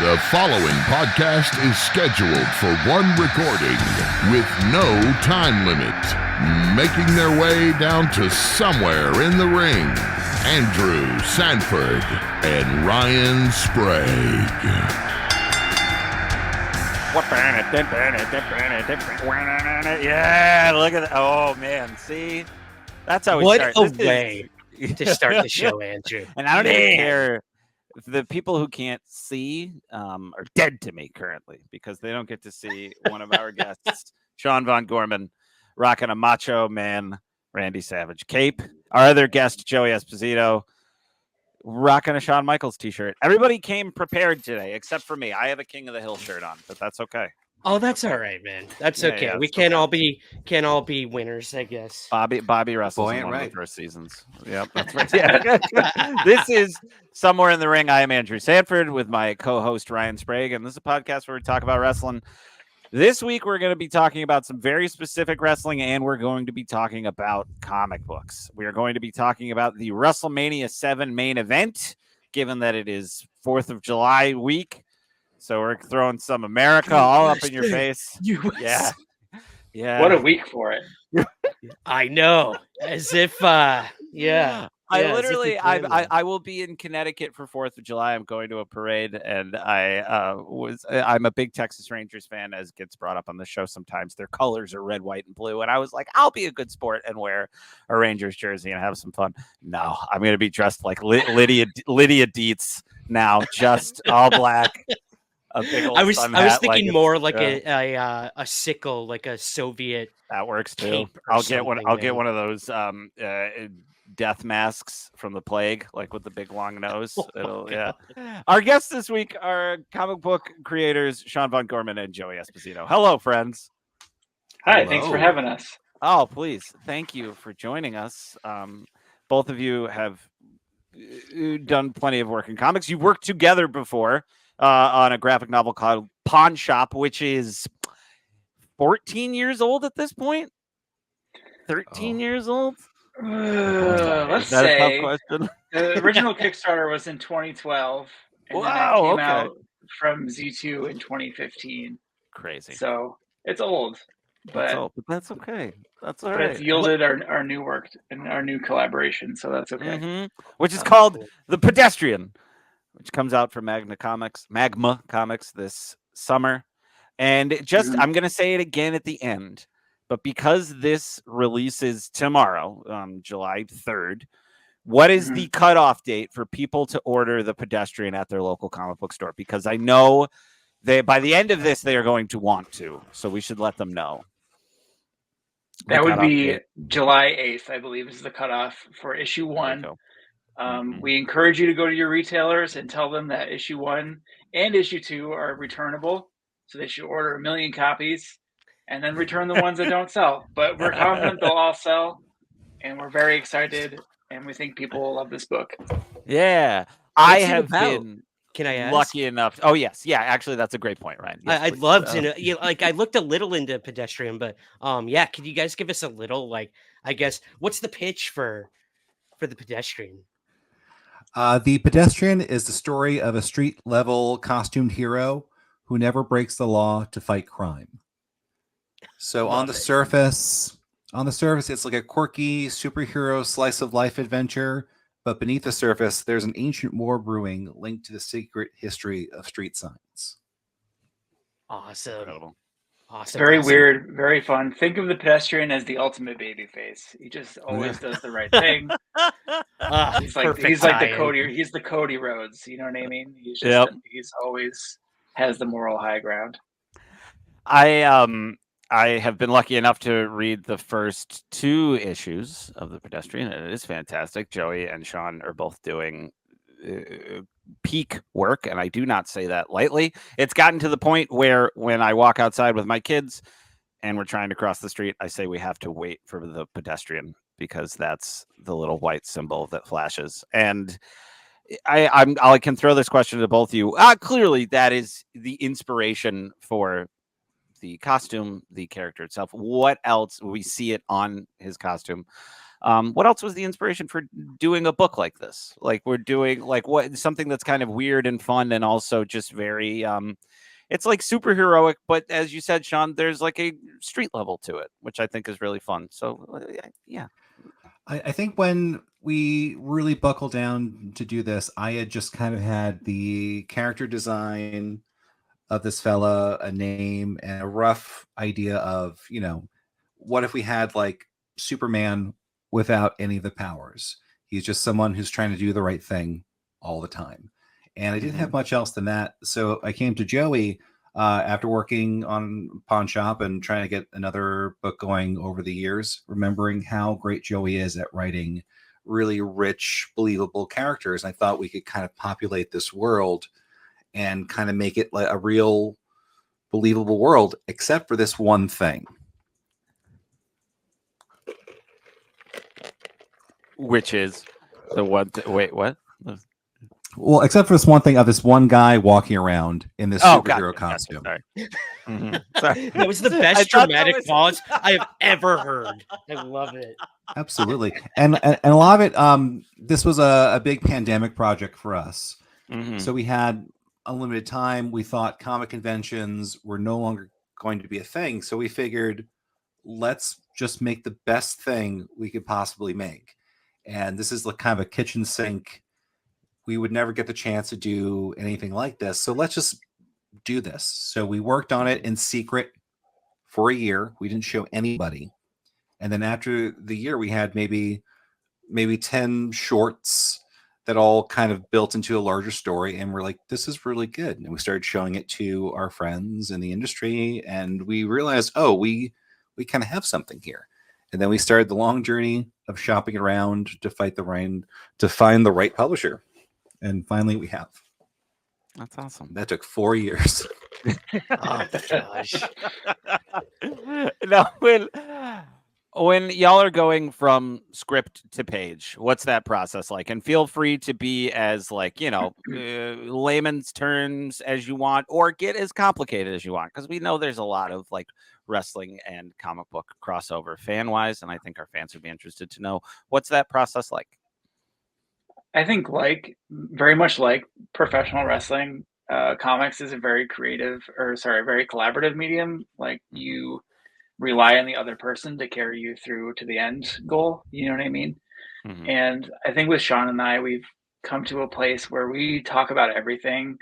The following podcast is scheduled for one recording with no time limit. Making their way down to somewhere in the ring, Andrew Sanford and Ryan Sprague. Yeah, look at that. Oh, man. See? That's how we start. What a way to start the show, Andrew. And I don't even care if the people who can't see are dead to me currently because they don't get to see one of our guests, Sean Von Gorman, rocking a Macho Man Randy Savage cape. Our other guest, Joey Esposito, rocking a Shawn Michaels t-shirt. Everybody came prepared today, except for me. I have a King of the Hill shirt on, but that's okay. Oh, that's all right, man. That's okay. Yeah, we can't all be winners, I guess. Bobby wrestles in one of the first seasons. Yep, that's right. Yeah. This is Somewhere in the Ring. I am Andrew Sanford with my co-host Ryan Sprague, and this is a podcast where we talk about wrestling. This week, we're going to be talking about some very specific wrestling, and we're going to be talking about comic books. We are going to be talking about the Wrestlemania 7 main event, given that it is 4th of July week. So we're throwing some America all up in your face. US. Yeah. What a week for it. I know. As if, yeah. I will be in Connecticut for 4th of July. I'm going to a parade, and I'm a big Texas Rangers fan, as gets brought up on the show sometimes. Their colors are red, white, and blue, and I was like, I'll be a good sport and wear a Rangers jersey and have some fun. No, I'm going to be dressed like Lydia Dietz now, just all black. I was thinking more like a sickle, like a Soviet. That works too. I'll get one of those death masks from the plague, like with the big long nose. Yeah. Our guests this week are comic book creators Sean Von Gorman and Joey Esposito. Hello, friends. Hi, Hello. Thanks for having us. Oh, please. Thank you for joining us. Both of you have done plenty of work in comics. You've worked together before. On a graphic novel called Pawn Shop, which is 14 years old at this point. 13 years old. Let's say the original Kickstarter was in 2012, and then it came out from Z2 in 2015. Crazy. So it's old, but that's okay. That's all right. It's yielded our new work and our new collaboration, so that's okay. Mm-hmm. Which is called The Pedestrian, which comes out from Magma Comics this summer. And I'm going to say it again at the end, but because this releases tomorrow, July 3rd, what is the cutoff date for people to order The Pedestrian at their local comic book store? Because I know by the end of this, they are going to want to, so we should let them know. That would be July 8th, I believe, is the cutoff for issue 1. We encourage you to go to your retailers and tell them that issue 1 and issue 2 are returnable. So they should order 1 million copies and then return the ones that don't sell. But we're confident they'll all sell, and we're very excited, and we think people will love this book. Yeah. I have been Can I ask? lucky enough. Oh, yes. Yeah, actually, that's a great point, Ryan. Yes, I'd love to know. I looked a little into Pedestrian, but yeah, could you guys give us a little, I guess, what's the pitch for The Pedestrian? The Pedestrian is the story of a street-level costumed hero who never breaks the law to fight crime. So on the surface, it's like a quirky superhero slice-of-life adventure, but beneath the surface, there's an ancient war brewing linked to the secret history of street signs. Awesome. Incredible. Awesome. Very weird, very fun. Think of the Pedestrian as the ultimate baby face. He just always does the right thing. He's the Cody Rhodes. You know what I mean? He's just he's always has the moral high ground. I have been lucky enough to read the first 2 issues of The Pedestrian, and it is fantastic. Joey and Sean are both doing peak work, and I do not say that lightly. It's gotten to the point where when I walk outside with my kids and we're trying to cross the street, I say we have to wait for the pedestrian because that's the little white symbol that flashes. And I can throw this question to both of you. Clearly, that is the inspiration for the costume, the character itself. What else? We see it on his costume. What else was the inspiration for doing a book like this? Like we're doing like something that's kind of weird and fun and also just very it's like superheroic, but as you said, Sean, there's like a street level to it, which I think is really fun. So yeah. I think when we really buckled down to do this, I had just kind of had the character design of this fella, a name, and a rough idea of, what if we had like Superman without any of the powers? He's just someone who's trying to do the right thing all the time. And I didn't have much else than that. So I came to Joey after working on Pawn Shop and trying to get another book going over the years, remembering how great Joey is at writing really rich, believable characters. I thought we could kind of populate this world and kind of make it like a real believable world, except for this one thing. Which is the one. Wait, what? Well, except for this one thing of this one guy walking around in this superhero costume. Sorry. Sorry. That was the best dramatic pause I have ever heard. I love it. Absolutely. And a lot of it, this was a big pandemic project for us. So we had unlimited time. We thought comic conventions were no longer going to be a thing. So we figured, let's just make the best thing we could possibly make. And this is like kind of a kitchen sink. We would never get the chance to do anything like this. So let's just do this. So we worked on it in secret for a year. We didn't show anybody. And then after the year, we had maybe 10 shorts that all kind of built into a larger story. And we're like, this is really good. And we started showing it to our friends in the industry. And we realized, oh, we kind of have something here. And then we started the long journey of shopping around to find the right publisher. And finally we have. That's awesome. That took 4 years. Oh gosh. Now, when y'all are going from script to page, what's that process like? And feel free to be as layman's terms as you want, or get as complicated as you want, because we know there's a lot of like wrestling and comic book crossover fan wise, and I think our fans would be interested to know what's that process like. I think very much like professional wrestling, comics is a very very collaborative medium. Like you rely on the other person to carry you through to the end goal. You know what I mean? Mm-hmm. And I think with Sean and I, we've come to a place where we talk about everything.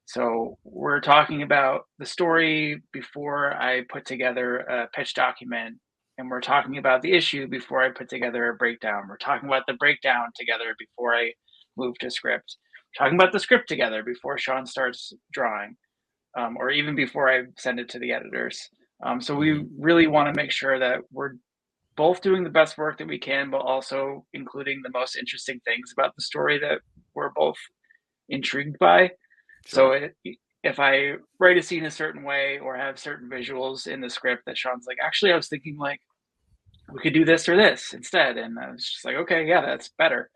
So we're talking about the story before I put together a pitch document, and we're talking about the issue before I put together a breakdown. We're talking about the breakdown together before I move to script. We're talking about the script together before Sean starts drawing, or even before I send it to the editors. So we really want to make sure that we're both doing the best work that we can, but also including the most interesting things about the story that we're both intrigued by. Sure. So if I write a scene a certain way or have certain visuals in the script that Sean's like, actually, I was thinking like we could do this or this instead. And I was just like, okay, yeah, that's better.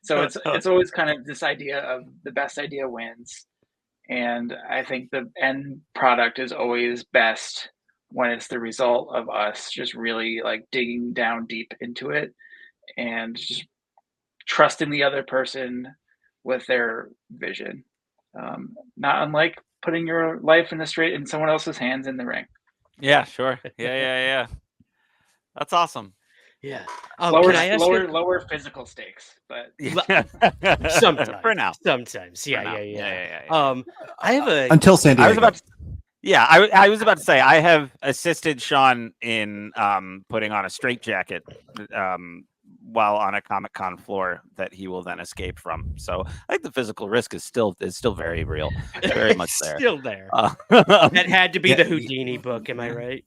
So it's always kind of this idea of the best idea wins. And I think the end product is always best when it's the result of us just really like digging down deep into it and just trusting the other person with their vision. Not unlike putting your life in someone else's hands in the ring. Yeah, sure. Yeah. That's awesome. Yeah. Lower physical stakes, but sometimes for now. Sometimes. Yeah. I have until San Diego. I was about to say I have assisted Sean in putting on a straitjacket while on a Comic-Con floor that he will then escape from. So I think the physical risk is still very real. It's very much there. Still there. That had to be the Houdini book, am I right?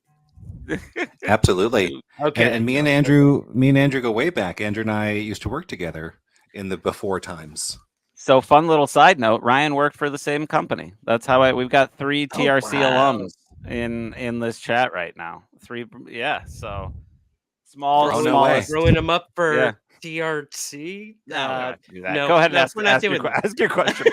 Absolutely. Okay. And me and Andrew go way back. Andrew and I used to work together in the before times. So fun little side note, Ryan worked for the same company. That's how we've got 3 TRC alums in this chat right now. 3, so small. Throwing them up for TRC? No. Go ahead and ask your question.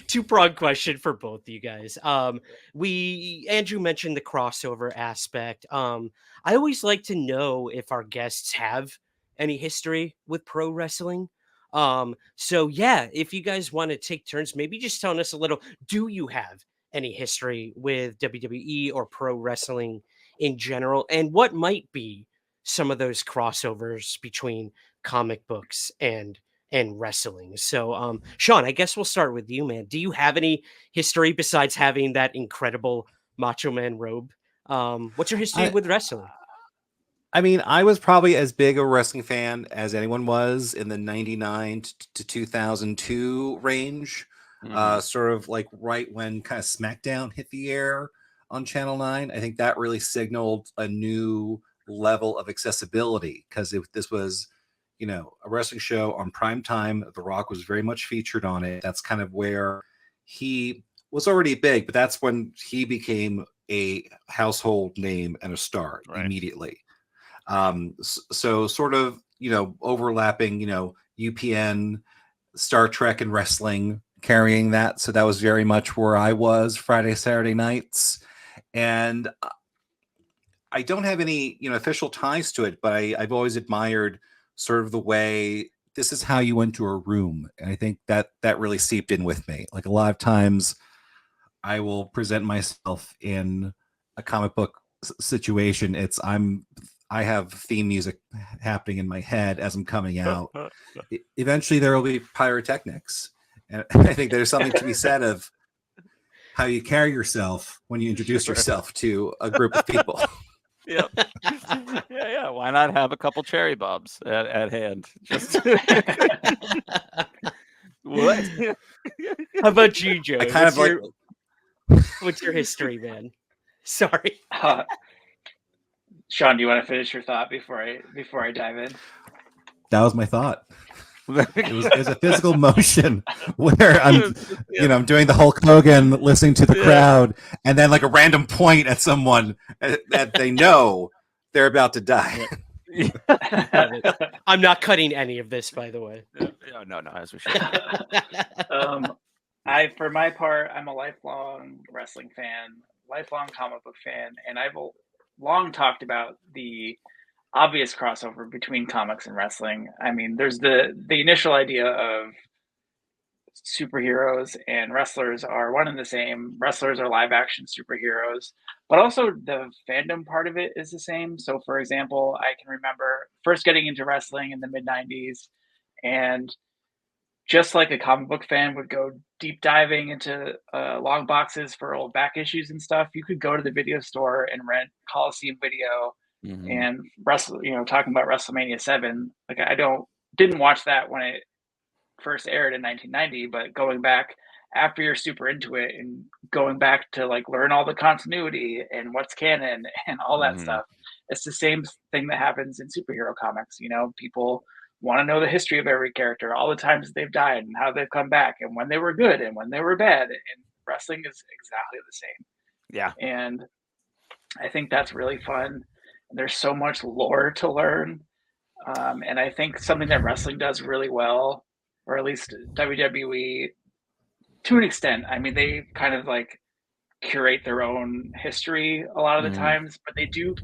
Two-pronged question for both of you guys. Andrew mentioned the crossover aspect. I always like to know if our guests have any history with pro wrestling. So yeah, if you guys want to take turns, maybe just telling us a little, do you have any history with WWE or pro wrestling in general? And what might be some of those crossovers between comic books and wrestling? So Sean, I guess we'll start with you, man. Do you have any history besides having that incredible Macho Man robe? What's your history with wrestling? I mean, I was probably as big a wrestling fan as anyone was in the 99 to 2002 range. Sort of like right when kind of SmackDown hit the air on Channel 9. I think that really signaled a new level of accessibility, because this was, you know, a wrestling show on prime time. The Rock was very much featured on it. That's kind of where he was already big, but that's when he became a household name and a star immediately. So sort of, you know, overlapping, you know, UPN, Star Trek, and wrestling, carrying that. So that was very much where I was Friday, Saturday nights. And I don't have any, you know, official ties to it, but I've always admired sort of the way this is how you went to a room. And I think that really seeped in with me. Like a lot of times I will present myself in a comic book situation. I have theme music happening in my head as I'm coming out. Eventually there will be pyrotechnics. And I think there's something to be said of how you carry yourself when you introduce yourself to a group of people. Yeah. Why not have a couple cherry bombs at hand? Just what? How about you, Joe? I kind What's your history, man? Sorry. Sean, do you want to finish your thought before I dive in? That was my thought. It was a physical motion where I'm doing the Hulk Hogan, listening to the crowd, and then like a random point at someone that they know they're about to die. I'm not cutting any of this, by the way. No, as we should. For my part, I'm a lifelong wrestling fan, lifelong comic book fan, and I've long talked about the obvious crossover between comics and wrestling. I mean, there's the initial idea of superheroes and wrestlers are one and the same. Wrestlers are live action superheroes, but also the fandom part of it is the same. So for example, I can remember first getting into wrestling in the mid 90s, and just like a comic book fan would go deep diving into long boxes for old back issues and stuff, you could go to the video store and rent Coliseum Video. And talking about WrestleMania 7, like didn't watch that when it first aired in 1990, but going back after you're super into it and going back to like learn all the continuity and what's canon and all that stuff, it's the same thing that happens in superhero comics. You know, people want to know the history of every character, all the times they've died and how they've come back and when they were good and when they were bad. And wrestling is exactly the same. Yeah. And I think that's really fun. There's so much lore to learn. And I think something that wrestling does really well, or at least WWE to an extent, I mean, they kind of like curate their own history a lot of the times, but they do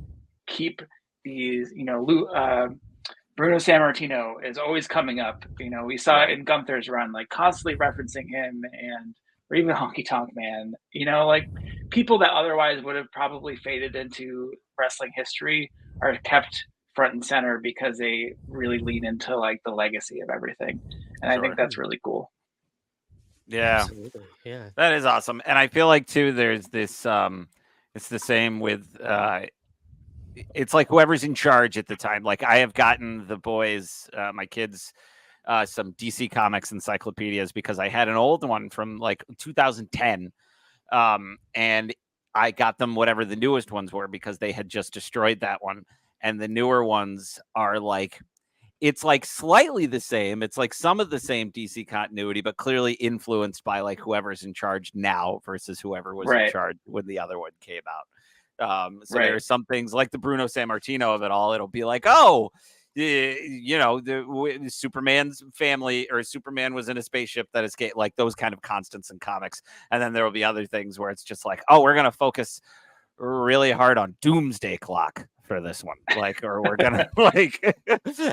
keep these, Bruno Sammartino is always coming up. You know, we saw it in Gunther's run, like constantly referencing him, or even Honky Tonk Man, you know, like people that otherwise would have probably faded into wrestling history are kept front and center because they really lean into like the legacy of everything. And I think that's really cool. Yeah. Absolutely. Yeah. That is awesome. And I feel like too, there's this, it's the same with, it's like whoever's in charge at the time. Like I have gotten the boys, my kids, some DC Comics encyclopedias because I had an old one from like 2010. And I got them whatever the newest ones were because they had just destroyed that one. And the newer ones are like, it's like slightly the same. It's like some of the same DC continuity, but clearly influenced by like whoever's in charge now versus whoever was in charge when the other one came out. So there's some things like the Bruno Sammartino of it all. It'll be like, oh, the Superman's family or Superman was in a spaceship that escaped, like those kind of constants in comics. And then there will be other things where it's just like, oh, we're going to focus really hard on Doomsday Clock for this one, like, or we're gonna like,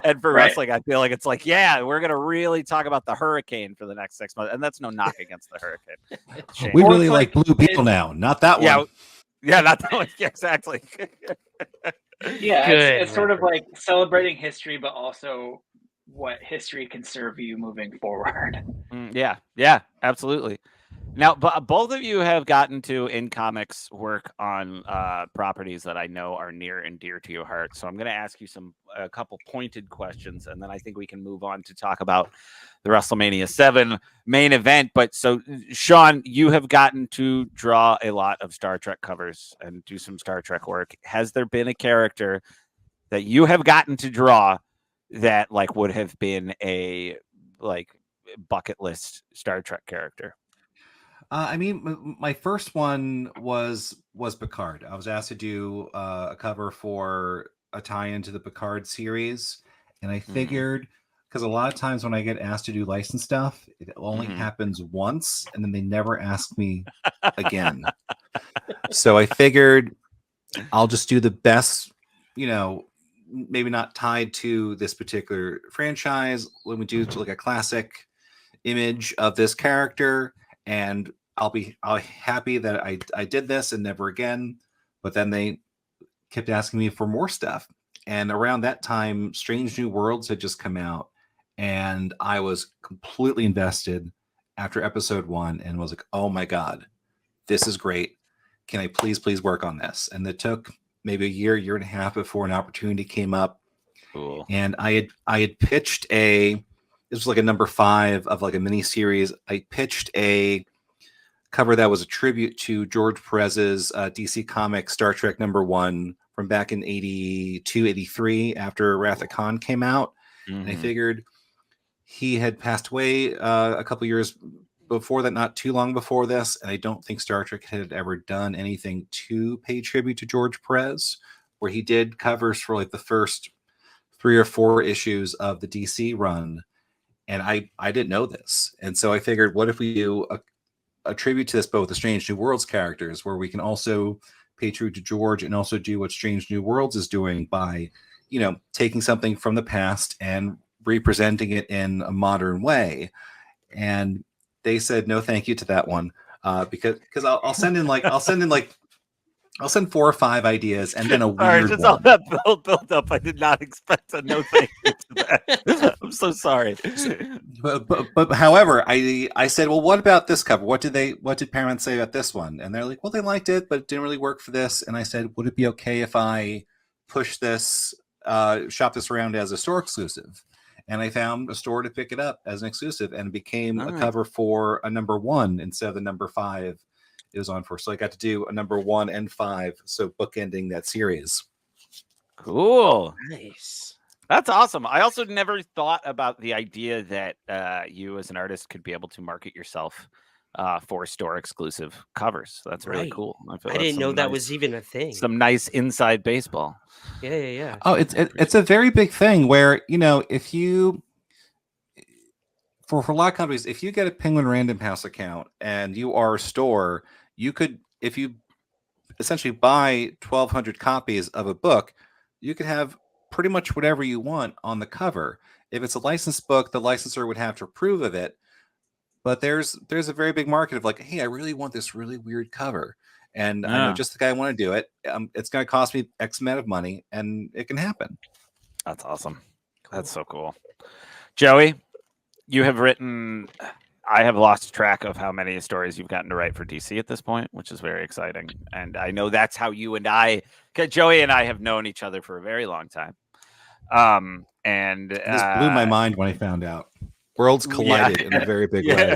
and for wrestling, I feel like it's like, yeah, we're gonna really talk about the hurricane for the next 6 months, and that's no knock against the hurricane. We really like Blue Beetle now, not that one. Yeah, not that one. Yeah, exactly. Yeah, it's sort of like celebrating history, but also what history can serve you moving forward. Yeah, absolutely. Now, both of you have gotten to, in comics, work on properties that I know are near and dear to your heart. So I'm going to ask you a couple pointed questions, and then I think we can move on to talk about the WrestleMania 7 main event. But so, Sean, you have gotten to draw a lot of Star Trek covers and do some Star Trek work. Has there been a character that you have gotten to draw that like would have been a like bucket list Star Trek character? I mean, my first one was Picard. I was asked to do a cover for a tie-in to the Picard series, and I figured because a lot of times when I get asked to do licensed stuff, it only happens once, and then they never ask me again. So I figured I'll just do the best, maybe not tied to this particular franchise. Let me do like a classic image of this character. And I'll be happy that I did this and never again. But then they kept asking me for more stuff. And around that time, Strange New Worlds had just come out. And I was completely invested after episode 1 and was like, oh my God, this is great. Can I please work on this? And it took maybe a year and a half before an opportunity came up. Cool. And I had pitched this was like a number 5 of like a mini series. I pitched a cover that was a tribute to George Perez's DC Comics Star Trek #1 from back in 82, 83 after Wrath of Khan came out. And I figured he had passed away a couple years before that, not too long before this. And I don't think Star Trek had ever done anything to pay tribute to George Perez, where he did covers for like the first 3 or 4 issues of the DC run. And I didn't know this. And so I figured, what if we do a tribute to this, both the Strange New Worlds characters, where we can also pay tribute to George and also do what Strange New Worlds is doing by, taking something from the past and representing it in a modern way. And they said, no, thank you to that one. Because I'll send 4 or 5 ideas and then a weird one. All that build up. I did not expect a no thank you to that. I'm so sorry. But however, I said, well, what about this cover? What did Paramount say about this one? And they're like, well, they liked it, but it didn't really work for this. And I said, would it be okay if I push this, shop this around as a store exclusive? And I found a store to pick it up as an exclusive, and it became a cover for a #1 instead of the #5 it was on for. So I got to do a #1 and 5, so bookending that series. Cool. Nice. That's awesome. I also never thought about the idea that you as an artist could be able to market yourself for store exclusive covers. That's really cool. I didn't know that was even a thing. Some nice inside baseball. Yeah. Oh, it's a very big thing where, if you, for a lot of companies, if you get a Penguin Random House account and you are a store, you could, if you essentially buy 1,200 copies of a book, you could have pretty much whatever you want on the cover. If it's a licensed book, the licensor would have to approve of it. But there's a very big market of like, hey, I really want this really weird cover. And I know just the guy I want to do it. It's going to cost me X amount of money, and it can happen. That's awesome. That's so cool. Joey, you have written, I have lost track of how many stories you've gotten to write for DC at this point, which is very exciting. And I know that's how you and Joey and I have known each other for a very long time. And this blew my mind when I found out. Worlds collided in a very big way.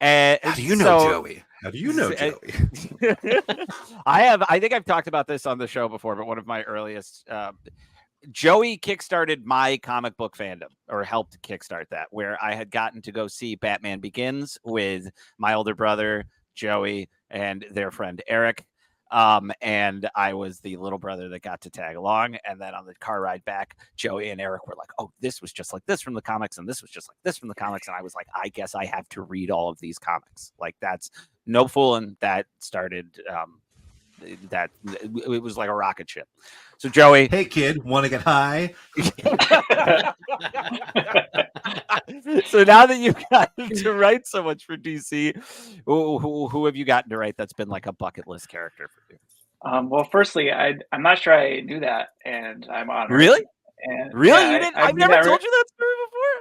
And how do you know Joey? How do you know Joey? I think I've talked about this on the show before, but one of my earliest Joey kickstarted my comic book fandom, or helped kickstart that, where I had gotten to go see Batman Begins with my older brother, Joey, and their friend Eric. And I was the little brother that got to tag along. And then on the car ride back, Joey and Eric were like, oh, this was just like this from the comics, and this was just like this from the comics. And I was like, I guess I have to read all of these comics. Like, that's no fooling. That started that it was like a rocket ship. So Joey, hey kid, want to get high? So now that you've gotten to write so much for DC, who have you gotten to write that's been like a bucket list character for you? Well, firstly, I'm not sure I knew that, and I'm honored. Really? And really? Yeah, you didn't? I've never told you that story before.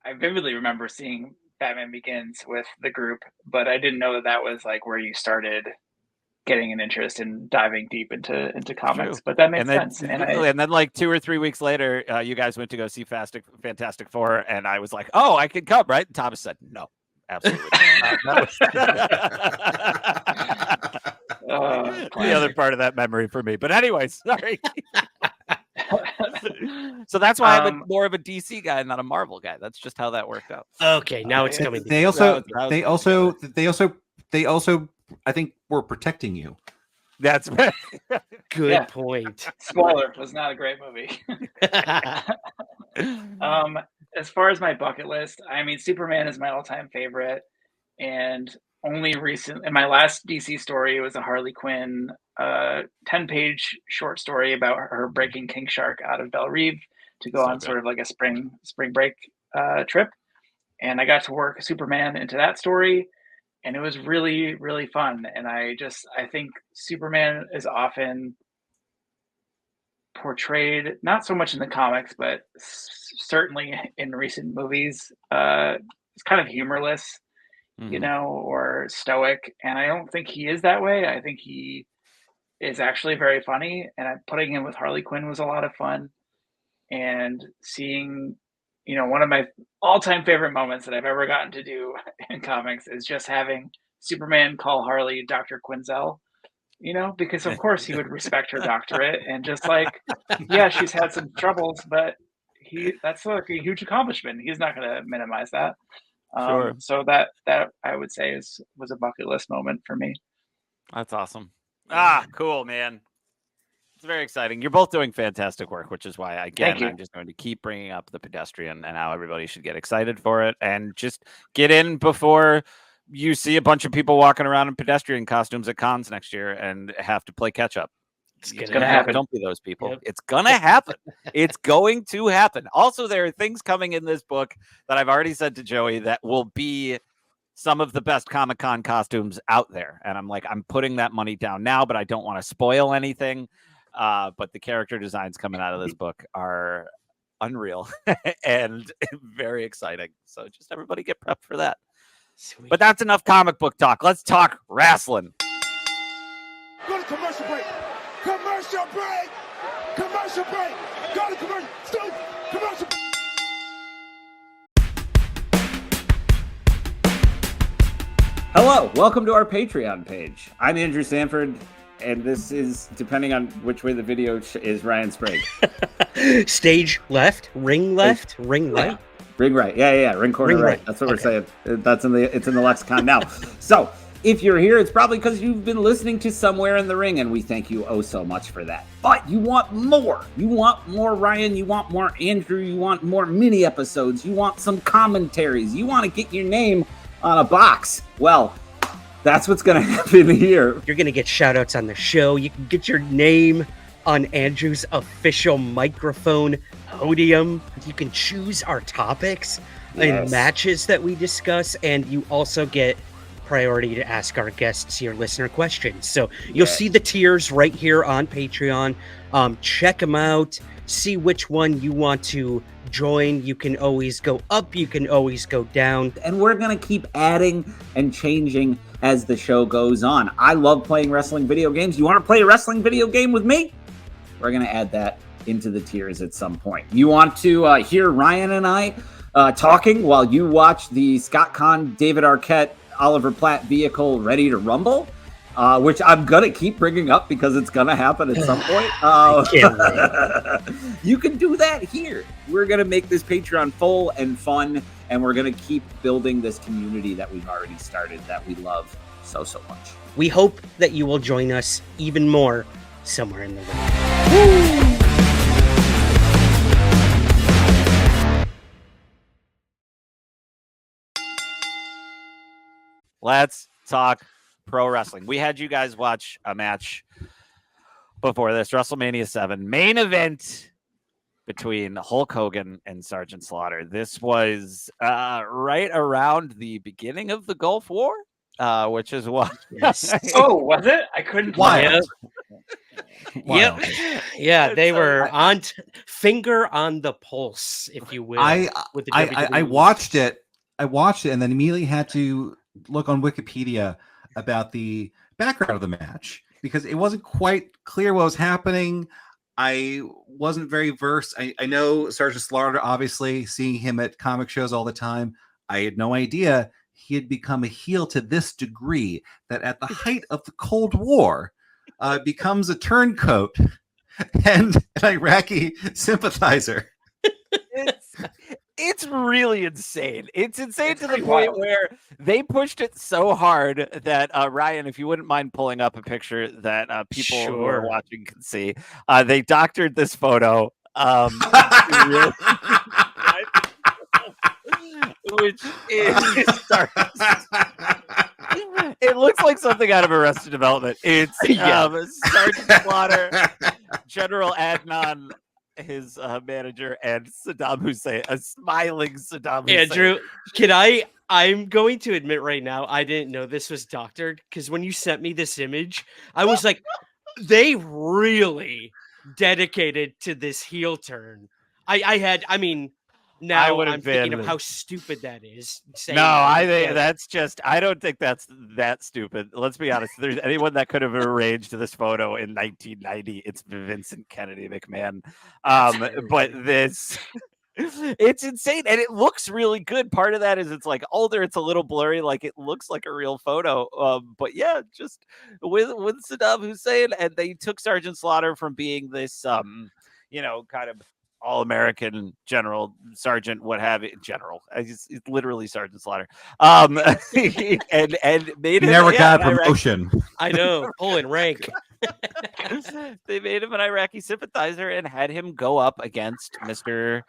I vividly remember seeing Batman Begins with the group, but I didn't know that was like where you started getting an interest in diving deep into comics. True. But that makes sense. And then like 2 or 3 weeks later, you guys went to go see Fantastic Four, and I was like, "Oh, I can come, right?" And Thomas said, "No, absolutely." The other part of that memory for me. But anyways, sorry. So that's why I'm more of a DC guy, not a Marvel guy. That's just how that worked out. Okay, now it's coming. They also, I think, were protecting you. That's good point. Spoiler, was not a great movie. As far as my bucket list, I mean, Superman is my all-time favorite, and only recent in my last DC story, it was a Harley Quinn 10-page short story about her breaking King Shark out of Belle Reve to go on sort of like a spring break trip, and I got to work Superman into that story, and it was really, really fun. And I think Superman is often portrayed, not so much in the comics, but certainly in recent movies, it's kind of humorless, or stoic. And I don't think he is that way. I think he is actually very funny. And putting him with Harley Quinn was a lot of fun. And seeing, one of my all-time favorite moments that I've ever gotten to do in comics is just having Superman call Harley Dr. Quinzel, because of course he would respect her doctorate and just like, yeah, she's had some troubles, but that's like a huge accomplishment. He's not going to minimize that. Sure. So that I would say was a bucket list moment for me. That's awesome. Cool, man. It's very exciting. You're both doing fantastic work, which is why, again, I'm just going to keep bringing up the Pedestrian and how everybody should get excited for it, and just get in before you see a bunch of people walking around in Pedestrian costumes at cons next year and have to play catch up. It's going to happen. Don't be those people. Yep. It's going to happen. It's going to happen. Also, there are things coming in this book that I've already said to Joey that will be some of the best Comic-Con costumes out there. And I'm like, I'm putting that money down now, but I don't want to spoil anything. But the character designs coming out of this book are unreal and very exciting. So just everybody get prepped for that. Sweet. But that's enough comic book talk. Let's talk wrestling. Go to commercial break. Commercial break. Commercial break. Go to commercial. Stop. Commercial. Hello, welcome to our Patreon page. I'm Andrew Sanford, and this is, depending on which way the video is, Ryan Sprague. Stage left, ring left, ring right. Ring right, yeah, ring corner ring right. That's what we're saying. It's in the lexicon now. So if you're here, it's probably because you've been listening to Somewhere in the Ring, and we thank you oh so much for that. But you want more. You want more Ryan. You want more Andrew. You want more mini episodes. You want some commentaries. You want to get your name on a box. Well, that's what's going to happen here. You're going to get shout outs on the show. You can get your name on Andrew's official microphone podium. You can choose our topics and matches that we discuss, and you also get priority to ask our guests your listener questions. So you'll see the tiers right here on Patreon. Check them out. See which one you want to join. You can always go up. You can always go down. And we're going to keep adding and changing as the show goes on. I love playing wrestling video games. You want to play a wrestling video game with me? We're going to add that into the tiers at some point. You want to hear Ryan and I talking while you watch the Scott Conn, David Arquette, Oliver Platt vehicle Ready to Rumble, which I'm going to keep bringing up because it's going to happen at some point. You can do that here. We're going to make this Patreon full and fun, and we're going to keep building this community that we've already started that we love so much. We hope that you will join us even more somewhere in the ring. Let's talk pro wrestling. We had you guys watch a match before this, WrestleMania 7, main event between Hulk Hogan and Sergeant Slaughter. This was right around the beginning of the Gulf War, which is what. Oh, was it? I couldn't. Wild. Yep. Yeah, they were on finger on the pulse, if you will. With the I watched it. And then immediately had to look on Wikipedia about the background of the match because it wasn't quite clear what was happening. I wasn't very versed. I know Sergeant Slaughter, obviously, seeing him at comic shows all the time. I had no idea he had become a heel to this degree that at the height of the Cold War becomes a turncoat and an Iraqi sympathizer. It's really insane. It's insane to the point where they pushed it so hard that Ryan, if you wouldn't mind pulling up a picture that people who are watching can see, they doctored this photo, which is it looks like something out of Arrested Development. It's Sergeant Slaughter, General Adnan, his manager, and Saddam Hussein, a smiling Saddam Hussein. Andrew, I'm going to admit right now, I didn't know this was doctored, because when you sent me this image, I was like, they really dedicated to this heel turn. Now I'm thinking of how stupid that is. I don't think that's that stupid. Let's be honest. If there's anyone that could have arranged this photo in 1990, it's Vincent Kennedy McMahon. But it's insane. And it looks really good. Part of that is it's like older. It's a little blurry. Like it looks like a real photo. But yeah, just with Saddam Hussein. And they took Sergeant Slaughter from being this, kind of all-American general, sergeant, what have you, general. It's literally Sergeant Slaughter. And made him never got a promotion. I know, pulling rank. They made him an Iraqi sympathizer and had him go up against Mr.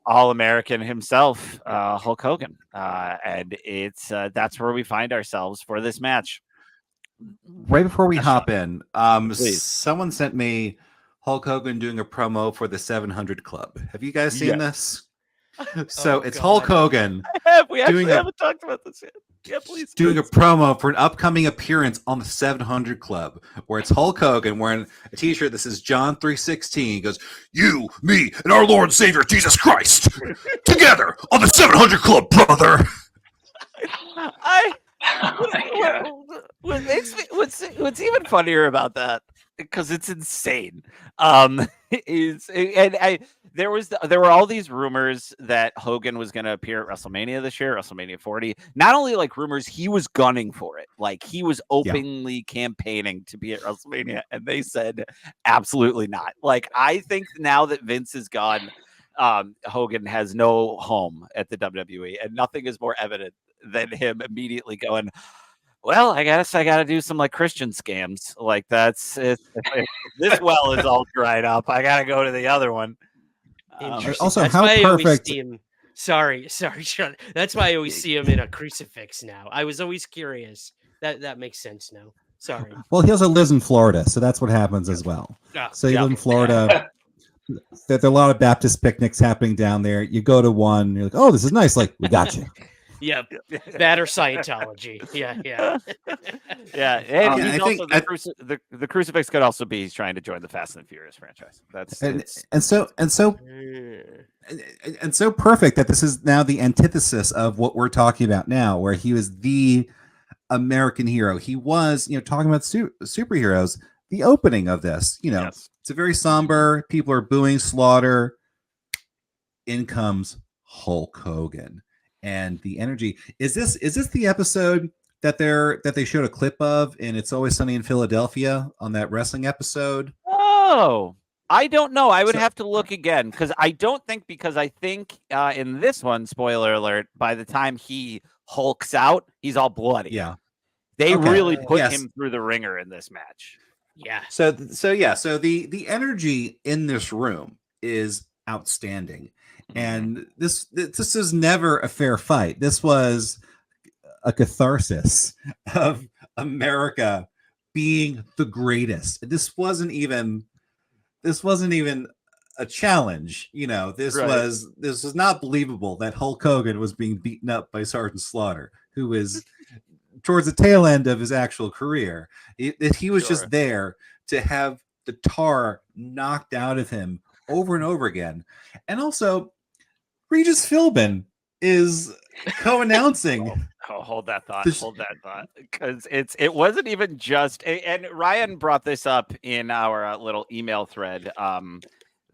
All-American himself, Hulk Hogan. And it's that's where we find ourselves for this match. Right before we hop in, someone sent me Hulk Hogan doing a promo for the 700 Club. Have you guys seen this? So it's Hulk Hogan. We haven't talked about this yet. Yeah, please. Doing a promo for an upcoming appearance on the 700 Club, where it's Hulk Hogan wearing a T-shirt that says John 3:16. He goes, "You, me, and our Lord and Savior Jesus Christ, together on the 700 Club, brother." What's even funnier about that, because it's insane, there were all these rumors that Hogan was going to appear at WrestleMania this year, WrestleMania 40. Not only like rumors, he was gunning for it. Like he was openly campaigning to be at WrestleMania, and they said absolutely not. Like I think now that Vince is gone, Hogan has no home at the WWE, and nothing is more evident than him immediately going, well, I guess I got to do some like Christian scams. Like that's it. If this well is all dried up, I got to go to the other one. Also, that's how why perfect. Sorry, Sean. That's why I always see him in a crucifix now. I was always curious. That makes sense now. Sorry. Well, he also lives in Florida, so that's what happens as well. So you live in Florida. There are a lot of Baptist picnics happening down there. You go to one, you're like, "Oh, this is nice." Like, we got you. Yep, that or Scientology. Yeah. And the crucifix could also be he's trying to join the Fast and Furious franchise. And so perfect that this is now the antithesis of what we're talking about now, where he was the American hero. He was, talking about superheroes. The opening of this, It's a very somber. People are booing Slaughter. In comes Hulk Hogan. And the energy is this the episode that they showed a clip of in It's Always Sunny in Philadelphia on that wrestling episode? Oh, I don't know. I would have to look again because I think in this one, spoiler alert, by the time he hulks out, he's all bloody. Yeah. They Okay. really put Yes. him through the ringer in this match. Yeah. So the energy in this room is outstanding, and this is never a fair fight. This was a catharsis of America being the greatest. This wasn't even a challenge. You know, this was not believable that Hulk Hogan was being beaten up by Sergeant Slaughter, who was towards the tail end of his actual career. He was just there to have the tar knocked out of him over and over again. And also, Regis Philbin is co-announcing. Hold that thought. Because it wasn't even just, and Ryan brought this up in our little email thread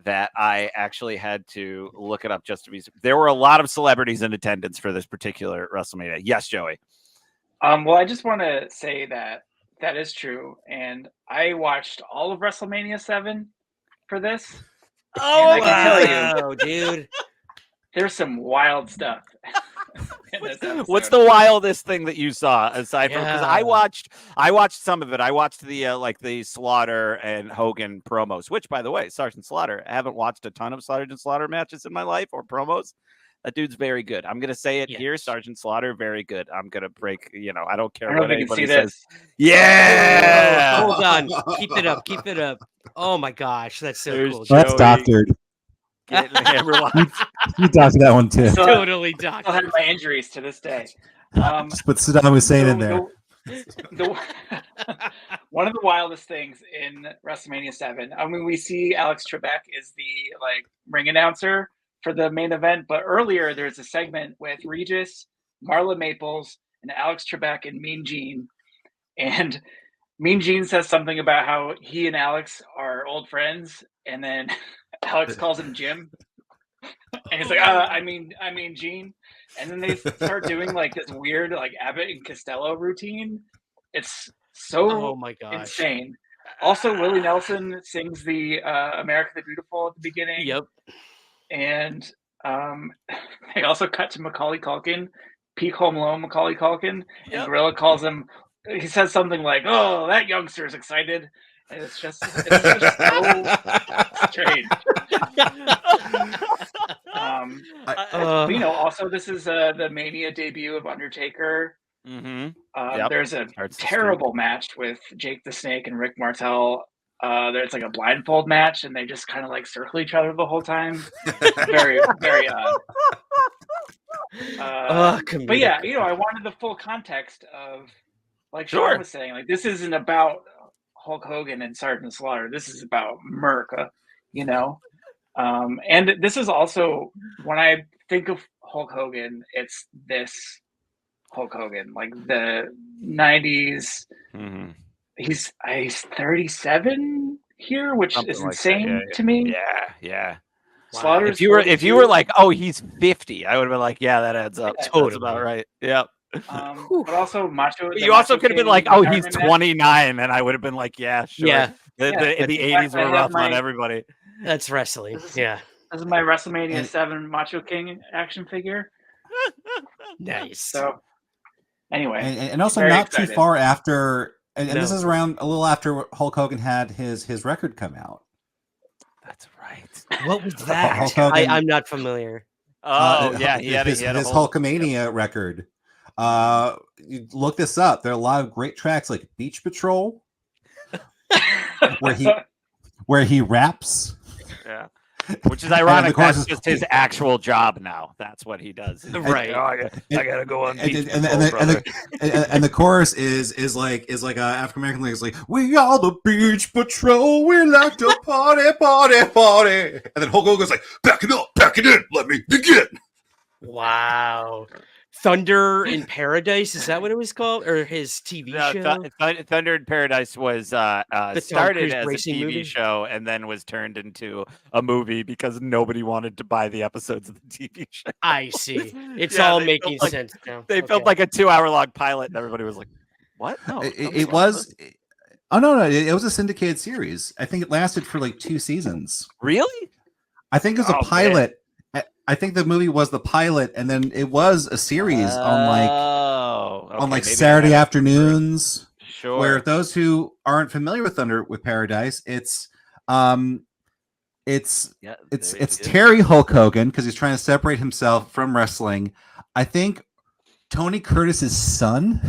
that I actually had to look it up just to be. There were a lot of celebrities in attendance for this particular WrestleMania. Yes, Joey. Well, I just want to say that is true, and I watched all of WrestleMania 7 for this. Oh, I can tell you, dude, there's some wild stuff. What's the wildest thing that you saw aside from? Because I watched some of it. I watched the like the Slaughter and Hogan promos, which, by the way, Sergeant Slaughter. I haven't watched a ton of Sergeant Slaughter matches in my life or promos. That dude's very good. I'm gonna say it here, Sergeant Slaughter, very good. I'm gonna break. I don't care what anybody says. Yeah. Hold on, keep it up. Oh my gosh, that's so cool. That's doctored. Getting the hammer locked. You doctored that one too. Totally doctored. I have my injuries to this day. Just put Saddam Hussein in there. One of the wildest things in WrestleMania 7. I mean, we see Alex Trebek is the ring announcer for the main event, but earlier there's a segment with Regis, Marla Maples, and Alex Trebek and Mean Gene, and Mean Gene says something about how he and Alex are old friends, and then Alex calls him Jim, and he's like, I mean Gene, and then they start doing this weird Abbott and Costello routine. It's so insane. Also, Willie Nelson sings the America the Beautiful at the beginning. Yep. And they also cut to Macaulay Culkin, Peak Home Alone Macaulay Culkin, and Gorilla calls him. He says something like, "Oh, that youngster is excited," and it's just so strange. Also, this is the Mania debut of Undertaker. Mm-hmm. There's a terrible match with Jake the Snake and Rick Martel. There's a blindfold match, and they just kind of circle each other the whole time. Very, very odd. But yeah, I wanted the full context of, Sean was saying, this isn't about Hulk Hogan and Sergeant Slaughter. This is about America, And this is also, when I think of Hulk Hogan, it's this Hulk Hogan, the 90s. Mm-hmm. He's 37 here, which Something is insane that, to me. Yeah. Wow. If you were like, oh, he's 50, I would have been like, yeah, that adds up. Yeah, totally. That's about right. Yeah. But also Macho. You also could have been like, oh, he's 29, and I would have been like, yeah, sure. Yeah. The 80s were rough on everybody. That's wrestling. Yeah. This is my WrestleMania 7 Macho King action figure. Nice. So anyway, and also not too far after, and this is around a little after Hulk Hogan had his record come out. That's right. What was that? I'm not familiar. Oh yeah, he had his Hulkamania record. You look this up. There are a lot of great tracks like Beach Patrol, where he raps. Yeah. Which is ironic. That's just his actual job now. That's what he does. Right. I gotta go on. And the chorus is like African American lyrics like, "We are the Beach Patrol. We like to party, party, party." And then Hulk Hogan's like, "Back it up, back it in. Let me begin." Wow. Thunder in Paradise, is that what it was called, or his TV show? Thunder in Paradise was started as a TV show and then was turned into a movie because nobody wanted to buy the episodes of the TV show. I see. It's all making sense now. They filmed a 2-hour-long pilot, and everybody was like, "What? No, it was." Oh no, it was a syndicated series. I think it lasted for 2 seasons. Really? I think it was a pilot. Man. I think the movie was the pilot, and then it was a series on on like Saturday afternoons. Sure. Where those who aren't familiar with Thunder with Paradise, it's Terry Hulk Hogan because he's trying to separate himself from wrestling. I think Tony Curtis's son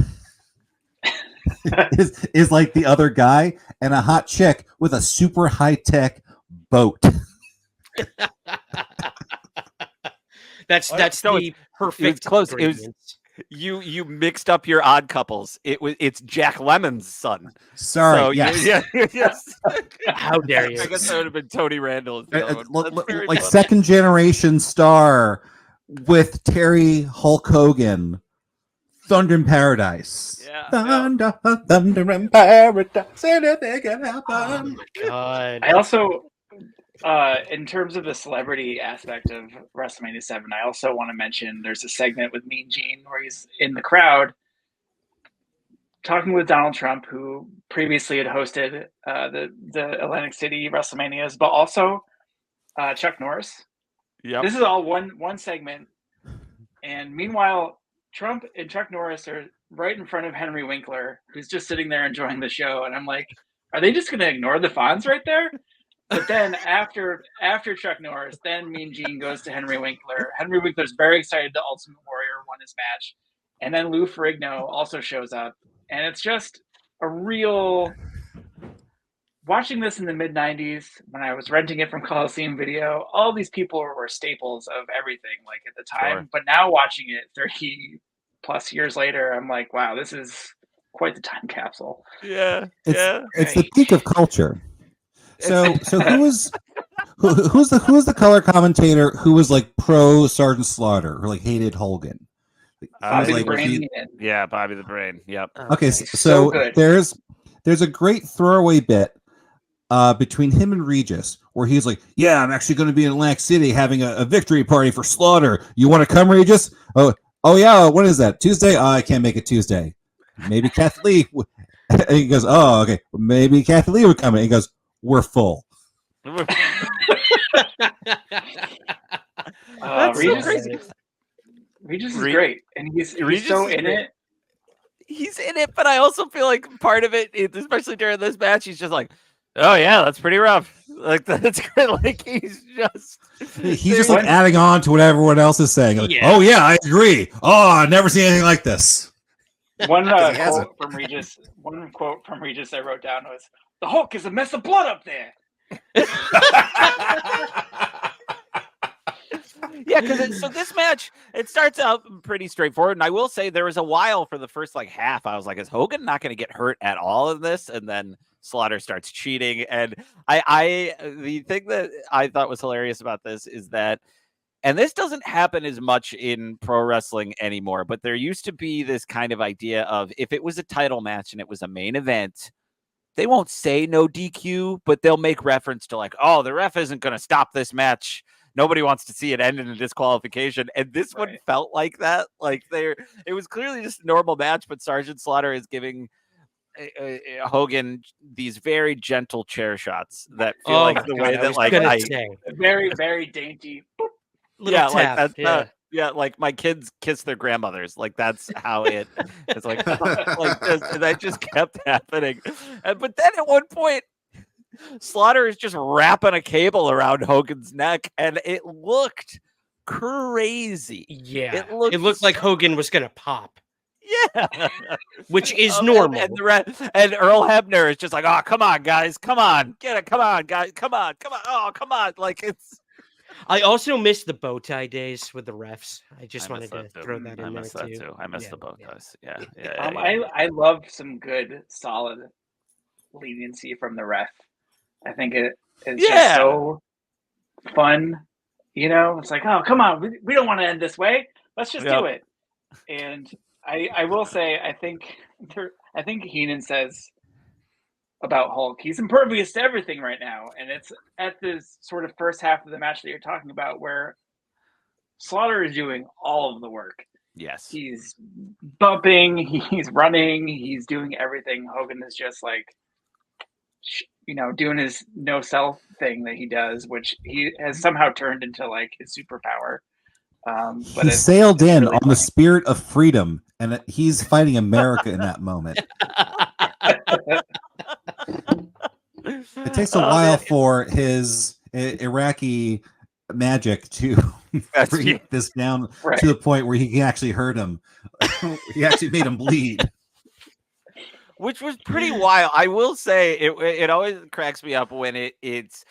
is like the other guy, and a hot chick with a super high tech boat. That's the perfect close. You mixed up your odd couples. It's Jack Lemmon's son. Sorry. So yes. Yes. How dare you? I guess that would have been Tony Randall. Like second generation star with Terry Hulk Hogan. Thunder in Paradise. Yeah. Thunder in Paradise. Anything can happen. Oh my God. I also, in terms of the celebrity aspect of WrestleMania 7, I also want to mention there's a segment with Mean Gene where he's in the crowd talking with Donald Trump, who previously had hosted the Atlantic City WrestleManias, but also Chuck Norris. Yep. This is all one segment. And meanwhile, Trump and Chuck Norris are right in front of Henry Winkler, who's just sitting there enjoying the show. And I'm like, are they just going to ignore the Fonz right there? But then after Chuck Norris, then Mean Gene goes to Henry Winkler. Henry Winkler's very excited the Ultimate Warrior won his match. And then Lou Ferrigno also shows up. And it's just a real... Watching this in the mid-90s, when I was renting it from Coliseum Video, all these people were staples of everything, like at the time. Sure. But now watching it 30-plus years later, I'm like, wow, this is quite the time capsule. Yeah. It's the peak of culture. So who's the color commentator who was like pro Sergeant Slaughter or like hated Hogan? Bobby like, the Brain. Bobby the Brain. Yep. Okay, so there's a great throwaway bit between him and Regis where he's like, "Yeah, I'm actually going to be in Atlantic City having a victory party for Slaughter. You want to come, Regis? Oh yeah. When is that? Tuesday? Oh, I can't make it Tuesday. Maybe Kathy Lee." And he goes, "Oh, okay. Maybe Kathy Lee would come." And he goes, "We're full." Regis is great, and he's so in it. He's in it, but I also feel like part of it, especially during this match, he's just like, "Oh yeah, that's pretty rough." Like that's good. Like he's just like adding on to what everyone else is saying. Like, "Oh yeah, I agree. Oh, I've never seen anything like this." One quote from Regis I wrote down was, "The Hulk is a mess of blood up there." Yeah, because so this match, it starts out pretty straightforward, and I will say there was a while for the first like half I was like, is Hogan not going to get hurt at all in this? And then Slaughter starts cheating, and the thing that I thought was hilarious about this is that, and this doesn't happen as much in pro wrestling anymore, but there used to be this kind of idea of if it was a title match and it was a main event, they won't say no DQ, but they'll make reference to like, "Oh, the ref isn't going to stop this match. Nobody wants to see it end in a disqualification." And this one felt like that. Like it was clearly just a normal match, but Sergeant Slaughter is giving Hogan these very gentle chair shots that feel like the way that like very, very dainty. Yeah, tap, like that's like my kids kiss their grandmothers. Like that's how it's like that just kept happening. But then at one point, Slaughter is just wrapping a cable around Hogan's neck, and it looked crazy. Yeah, it looked like Hogan was gonna pop. Yeah, which is normal. And Earl Hebner is just like, "Oh, come on, guys, come on, get it, come on, guys, come on, oh, come on!" Like it's. I also miss the bow tie days with the refs. I just wanted to throw that in there too. I miss the bow ties. Yeah. I love some good, solid leniency from the ref. I think it is just so fun. You know, it's like, "Oh, come on, we don't want to end this way. Let's just do it." And I will say, I think Heenan says about Hulk, he's impervious to everything right now. And it's at this sort of first half of the match that you're talking about where Slaughter is doing all of the work. Yes. He's bumping, he's running, he's doing everything. Hogan is just like, doing his no self thing that he does, which he has somehow turned into like his superpower. But he sailed in really on the spirit of freedom and he's fighting America in that moment. It takes a while for his Iraqi magic to bring this down to the point where he can actually hurt him. He actually made him bleed. Which was pretty wild. I will say it always cracks me up when it's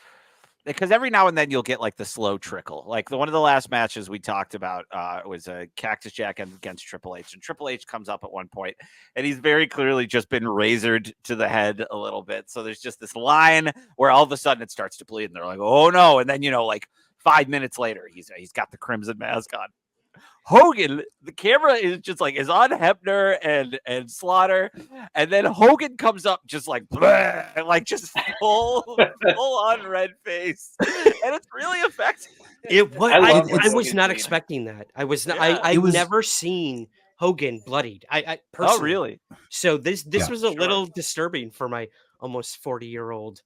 because every now and then you'll get like the slow trickle. Like one of the last matches we talked about was a Cactus Jack against Triple H. And Triple H comes up at one point and he's very clearly just been razored to the head a little bit. So there's just this line where all of a sudden it starts to bleed and they're like, oh no. And then, like 5 minutes later, he's got the crimson mask on. Hogan, the camera is just like is on Hebner and Slaughter, and then Hogan comes up just like bleh, like just full on red face, and it's really effective. I was not expecting that. I was not. Yeah. I've never seen Hogan bloodied. I personally. Oh really? So this was a little disturbing for my almost 40-year-old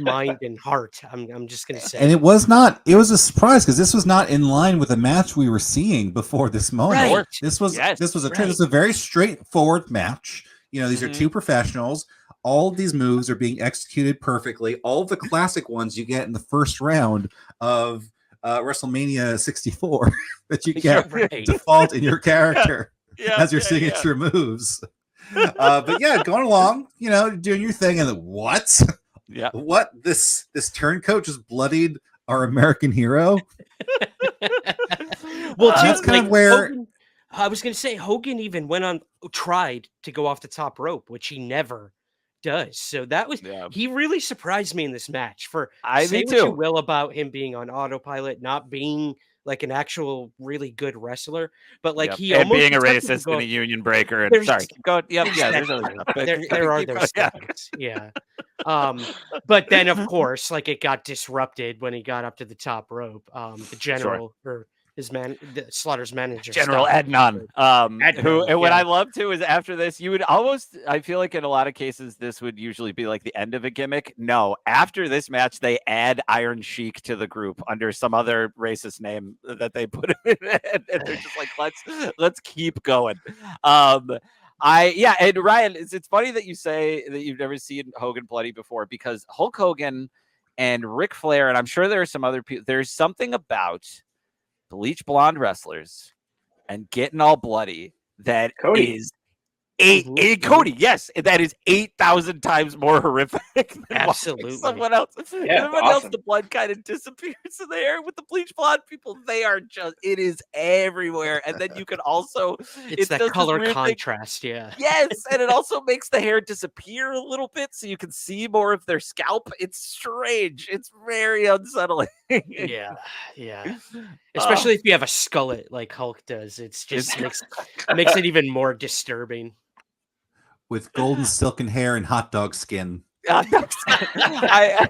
mind and heart. I'm just gonna say, and it was a surprise because this was not in line with the match we were seeing before this moment. Right. This was a very straightforward match. These are two professionals. All of these moves are being executed perfectly. All of the classic ones you get in the first round of WrestleMania 64 that you get default in your character as your signature moves. But going along, doing your thing, and what? Yeah. What this turncoat just bloodied our American hero? Well, that's kind of where Hogan, I was going to say Hogan even tried to go off the top rope, which he never does. So that was he really surprised me in this match. Say what you will about him being on autopilot, not being like an actual really good wrestler, but like he almost being a racist and a union breaker. And sorry, go. Yep, there's other stuff. There are those things. Yeah. But then of course, like it got disrupted when he got up to the top rope. The general or Slaughter's manager, General Adnan. What I love too is after this, you would I feel like in a lot of cases, this would usually be like the end of a gimmick. No, after this match, they add Iron Sheik to the group under some other racist name that they put him in, and they're just like, let's keep going. And Ryan, it's funny that you say that you've never seen Hogan bloody before because Hulk Hogan and Ric Flair, and I'm sure there are some other people. There's something about bleach blonde wrestlers and getting all bloody that is Cody. Yes, that is 8,000 times more horrific than absolutely someone else. The blood kind of disappears in the air. With the bleach blonde people, they are it is everywhere. And then you can also it's that color contrast, yes, and it also makes the hair disappear a little bit so you can see more of their scalp. It's strange. It's very unsettling. Yeah. Especially if you have a skullet like Hulk does. It's just makes it even more disturbing. With golden silken hair and hot dog skin. I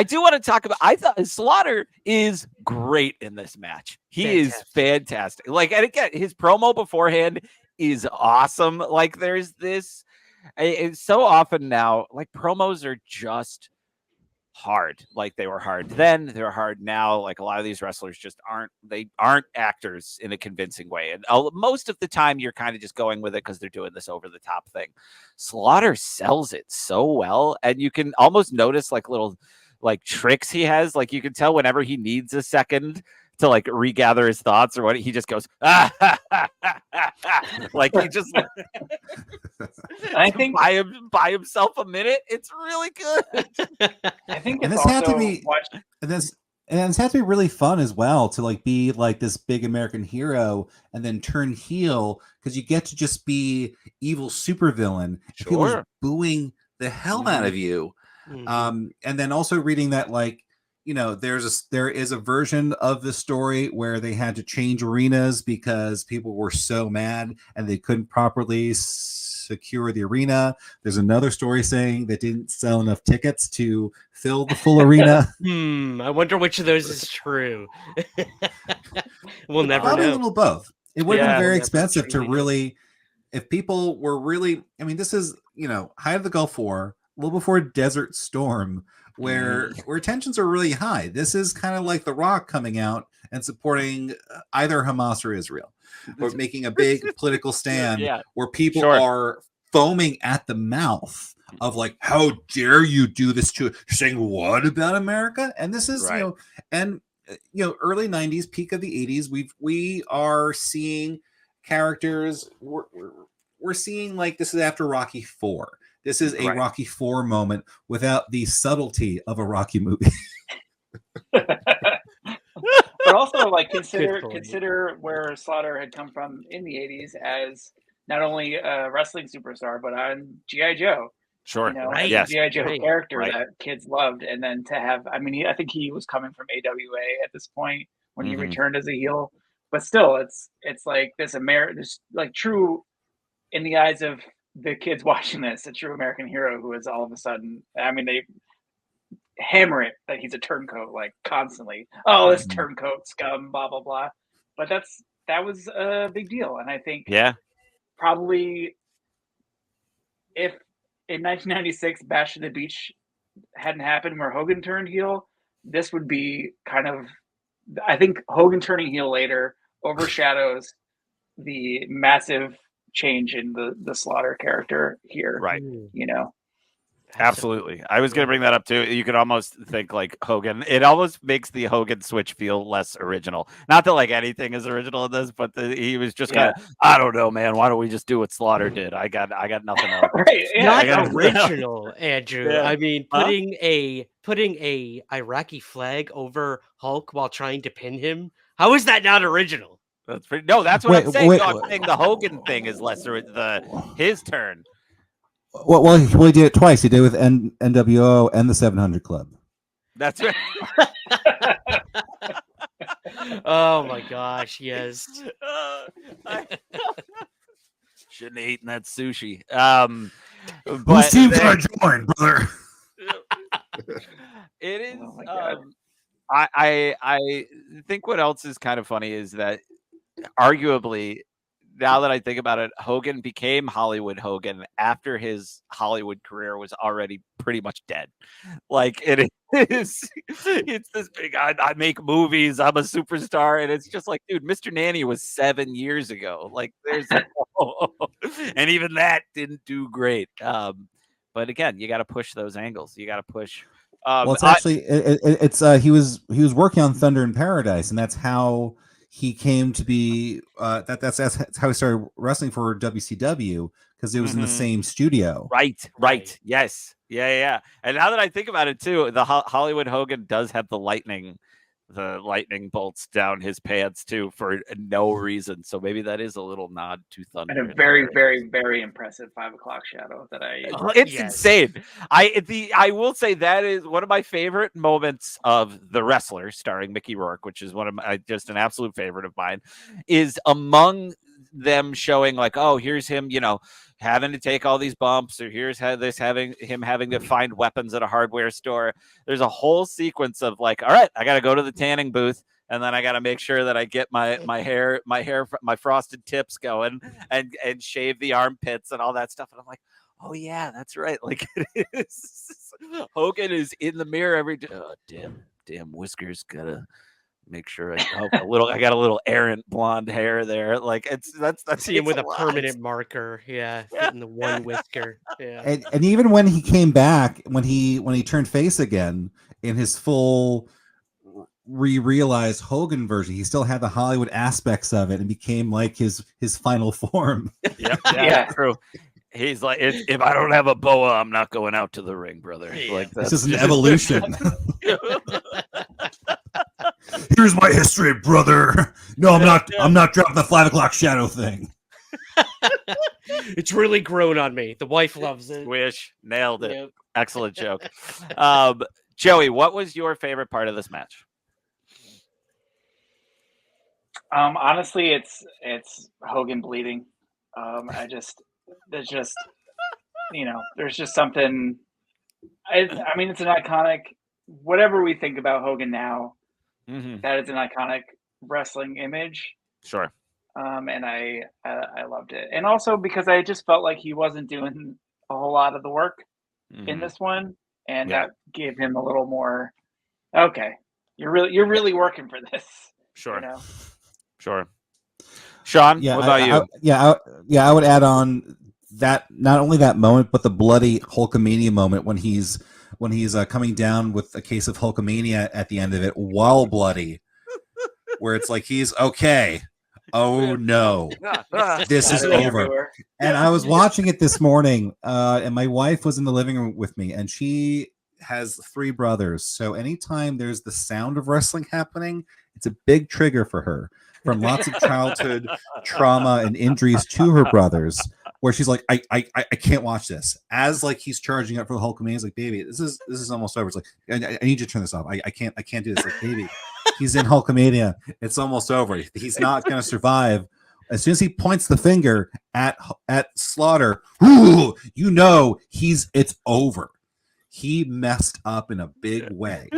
do want to talk about. I thought Slaughter is great in this match. He is fantastic. Like, and again, his promo beforehand is awesome. Like, there's this. It's so often now. Like, promos are just hard. Like they were hard then, they're hard now. Like a lot of these wrestlers just aren't actors in a convincing way, and most of the time you're kind of just going with it because they're doing this over the top thing. Slaughter sells it so well, and you can almost notice like little like tricks he has. Like you can tell whenever he needs a second to like regather his thoughts or what, he just goes like he just I think by himself a minute. It's really good. I think and this had to be really fun as well to like be like this big American hero and then turn heel because you get to just be evil supervillain. Sure. People are booing the hell out of you. And then also reading that like, there is a version of the story where they had to change arenas because people were so mad and they couldn't properly secure the arena. There's another story saying they didn't sell enough tickets to fill the full arena. I wonder which of those is true. We'll never Probably know. A little both. It would have been very expensive to really, if people were really, I mean, this is, height of the Gulf War, a little before Desert Storm, where tensions are really high. This is kind of like The Rock coming out and supporting either Hamas or Israel, or making a big political stand where people are foaming at the mouth of like, how dare you do this to saying what about America? And this is early 90s, peak of the 80s. We are seeing characters. We're seeing like this is after Rocky 4. This is a Rocky 4 moment without the subtlety of a Rocky movie. But also, like, consider where Slaughter had come from in the 80s as not only a wrestling superstar, but on G.I. Joe. Sure. You know, a G.I. Joe character that kids loved. And then to have, I mean, I think he was coming from AWA at this point when he returned as a heel. But still, it's like this like true, in the eyes of the kids watching this, a true American hero who is all of a sudden, I mean, they hammer it that he's a turncoat, like, constantly. Oh, this turncoat scum, blah blah blah. But that was a big deal, and I think probably if in 1996 Bash at the Beach hadn't happened where Hogan turned heel, this would be kind of, I think Hogan turning heel later overshadows the massive change in the Slaughter character here, right? You know. Absolutely. I was going to bring that up too. You could almost think like Hogan. It almost makes the Hogan switch feel less original. Not that like anything is original in this, but he was just kind of, I don't know, man. Why don't we just do what Slaughter did? I got nothing else. Not original, Andrew. Yeah. I mean, putting a Iraqi flag over Hulk while trying to pin him. How is that not original? That's pretty. No, that's what I'm saying. I'm saying the Hogan thing is lesser. His turn. Well, he did it twice. He did it with NWO and the 700 Club. That's right. Oh my gosh, yes. Shouldn't have eaten that sushi. Whose team can I join, brother? It is. I think what else is kind of funny is that arguably, now that I think about it, Hogan became Hollywood Hogan after his Hollywood career was already pretty much dead. Like it's this big, I make movies, I'm a superstar. And it's just like, dude, Mr. Nanny was 7 years ago. Like there's, and even that didn't do great. But again, you got to push those angles. You got to push. Well, it's actually, he was working on Thunder in Paradise, and that's how he came to be, that's how he started wrestling for WCW, because it was in the same studio. Right. Yes. Yeah. And now that I think about it too, the Hollywood Hogan does have the lightning bolts down his pants too for no reason. So maybe that is a little nod to Thunder. And a very, very, very impressive 5 o'clock shadow that it's insane. I will say that is one of my favorite moments of The Wrestler, starring Mickey Rourke, which is one of my, just an absolute favorite of mine, is among them showing like, oh, here's him, having to take all these bumps, or here's having to find weapons at a hardware store. There's a whole sequence of like, all right, I got to go to the tanning booth, and then I got to make sure that I get my frosted tips going, and shave the armpits and all that stuff. And I'm like, oh yeah, that's right. Like it is. Hogan is in the mirror every day. Oh, damn whiskers, gotta make sure I got a little errant blonde hair there. Like that's him with a permanent marker. Yeah, getting the one whisker. Yeah, and even when he came back, when he turned face again in his full realized Hogan version, he still had the Hollywood aspects of it and became like his final form. Yeah, true. He's like, if I don't have a boa, I'm not going out to the ring, brother. Yeah. Like this is an evolution. Here's my history, brother. No, I'm not dropping the 5 o'clock shadow thing. It's really grown on me. The wife loves it. Nailed it. Yep. Excellent joke. Joey, what was your favorite part of this match? Honestly, it's Hogan bleeding. There's just something. I mean, it's an iconic. Whatever we think about Hogan now, that is an iconic wrestling image. Sure. And I loved it, and also because I just felt like he wasn't doing a whole lot of the work in this one. and that gave him a little more. Okay, you're really working for this. Sure, you know? Sure. Sean, what about you? I would add on that not only that moment, but the bloody Hulkamania moment when he's coming down with a case of Hulkamania at the end of it, while bloody, where it's like he's okay. Oh no, this is over. Everywhere. And I was watching it this morning, and my wife was in the living room with me, and she has 3 brothers. So anytime there's the sound of wrestling happening, it's a big trigger for her. From lots of childhood trauma and injuries to her brothers, where she's like, I can't watch this. As like he's charging up for the Hulkamania, he's like, baby, this is almost over. It's like, I need you to turn this off. I can't do this. Like, baby, he's in Hulkamania. It's almost over. He's not gonna survive. As soon as he points the finger at Slaughter, ooh, it's over. He messed up in a big way.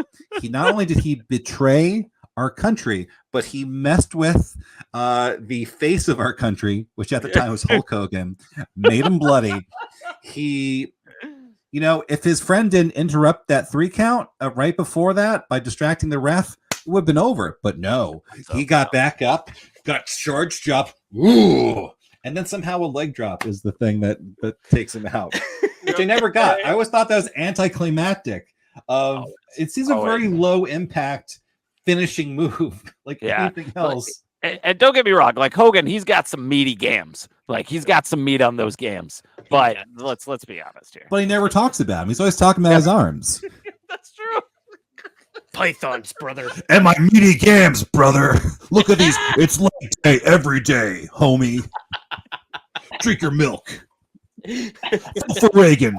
He not only did he betray our country, but he messed with the face of our country, which at the time was Hulk Hogan, made him bloody. He, if his friend didn't interrupt that 3 count right before that by distracting the ref, it would have been over. But no, he got back up, got charged up, ooh, and then somehow a leg drop is the thing that takes him out, which I never got. I always thought that was anticlimactic. It seems a very low impact finishing move, like anything else. And don't get me wrong, like Hogan, he's got some meaty games. Like he's got some meat on those games. But let's be honest here. But he never talks about him. He's always talking about his arms. That's true. Pythons, brother. And my meaty gams, brother. Look at these. It's leg day every day, homie. Drink your milk. For Reagan.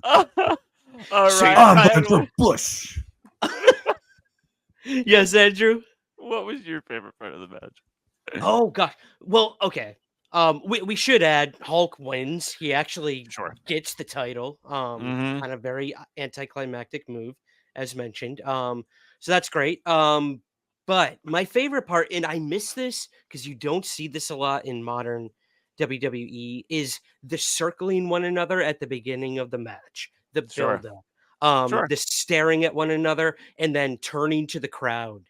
All right. I'm voting for Bush. Yes, Andrew. What was your favorite part of the match? Oh gosh. Well, okay. We should add Hulk wins. He actually gets the title. On a very anticlimactic move, as mentioned. So that's great. But my favorite part, and I miss this because you don't see this a lot in modern WWE, is the circling one another at the beginning of the match. The build-up. The staring at one another and then turning to the crowd,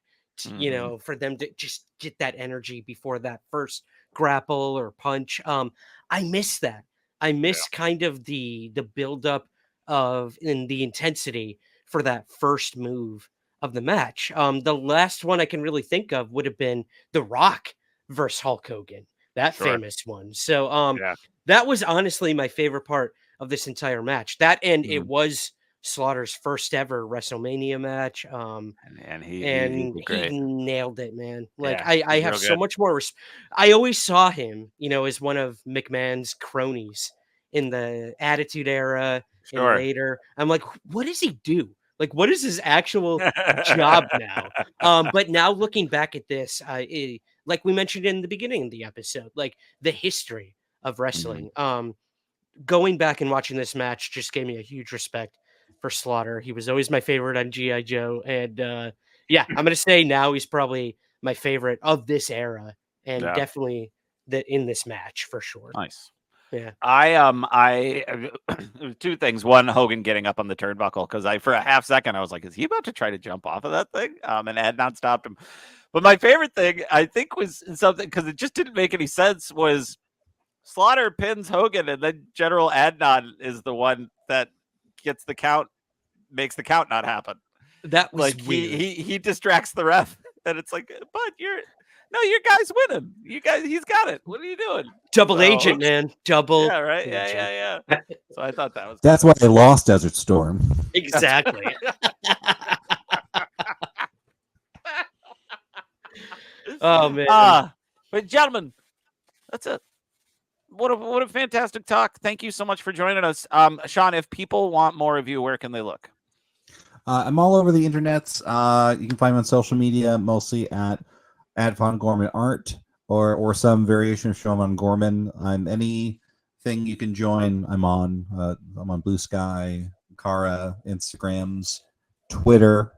for them to just get that energy before that first grapple or punch. I miss that. I miss kind of the buildup of in the intensity for that first move of the match. The last one I can really think of would have been The Rock versus Hulk Hogan, that famous one. So that was honestly my favorite part of this entire match. That and it was Slaughter's first ever WrestleMania match. And he nailed it, man. Like I have so much more I always saw him, as one of McMahon's cronies in the Attitude Era and later. I'm like, what does he do? Like, what is his actual job now? But now looking back at this, like we mentioned in the beginning of the episode, like the history of wrestling. Going back and watching this match just gave me a huge respect for Slaughter. He was always my favorite on G.I. Joe. And I'm going to say now he's probably my favorite of this era and definitely in this match for sure. Nice. Yeah. I 2 things. One, Hogan getting up on the turnbuckle, because for a half second I was like, is he about to try to jump off of that thing? And I had not stopped him. But my favorite thing, I think, was something, because it just didn't make any sense, was Slaughter pins Hogan, and then General Adnan is the one that gets the count, makes the count not happen. That was like weird. He distracts the ref, and it's like, but your guy's winning. He's got it. What are you doing? Double agent, man. Double. Yeah, right. Yeah. So I thought that was. That's why they lost Desert Storm. Exactly. Oh man. But gentlemen, that's it. What a fantastic talk. Thank you so much for joining us. Sean, if people want more of you, where can they look? I'm all over the internets. You can find me on social media, mostly at Von Gorman Art or some variation of Sean Von Gorman. I'm anything you can join. I'm on. I'm on Blue Sky, Kara, Instagrams, Twitter.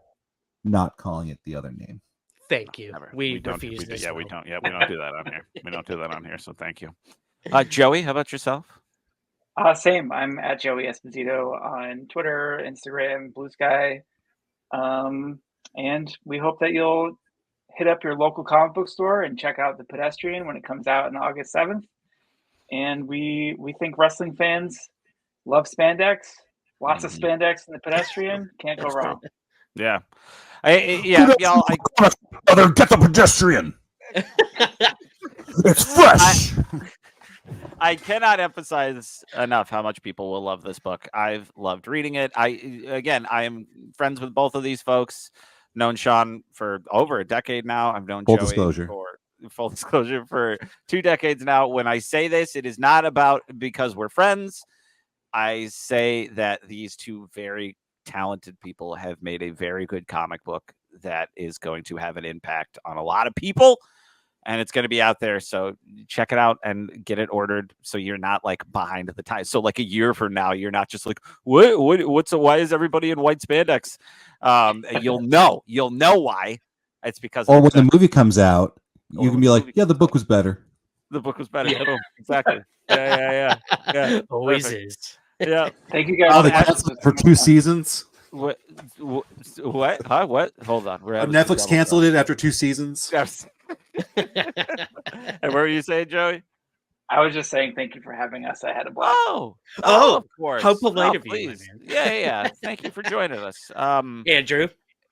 Not calling it the other name. Thank you. We don't refuse this. We don't. Yeah, we don't do that on here. We don't do that on here. So thank you. Joey, how about yourself? Same. I'm at Joey Esposito on Twitter, Instagram, Blue Sky. And we hope that you'll hit up your local comic book store and check out The Pedestrian when it comes out on August 7th. And we think wrestling fans love spandex. Lots of spandex in The Pedestrian. Can't go wrong. Yeah. Y'all. Brother, get The Pedestrian. It's fresh. I cannot emphasize enough how much people will love this book. I've loved reading it. I am friends with both of these folks. Known Sean for over a decade now. I've known Joey for full disclosure for 2 decades now. When I say this, it is not about because we're friends. I say that these two very talented people have made a very good comic book that is going to have an impact on a lot of people. And it's going to be out there. So check it out and get it ordered. So you're not like behind the times. So like a year from now, you're not just like, why is everybody in white spandex? You'll know why. It's because, or when the movie comes out, you can be like, yeah, the book was better. The book was better. Yeah. Boom. Exactly. Yeah. Always Perfect. is. Yeah. Thank you guys. They canceled for 2 seasons. What? Huh? What? Hold on. Netflix canceled it after 2 seasons. Yes. And what were you saying, Joey? I was just saying thank you for having us. I had a blast. Oh, of course. How polite of you, man. Yeah. Thank you for joining us. Andrew,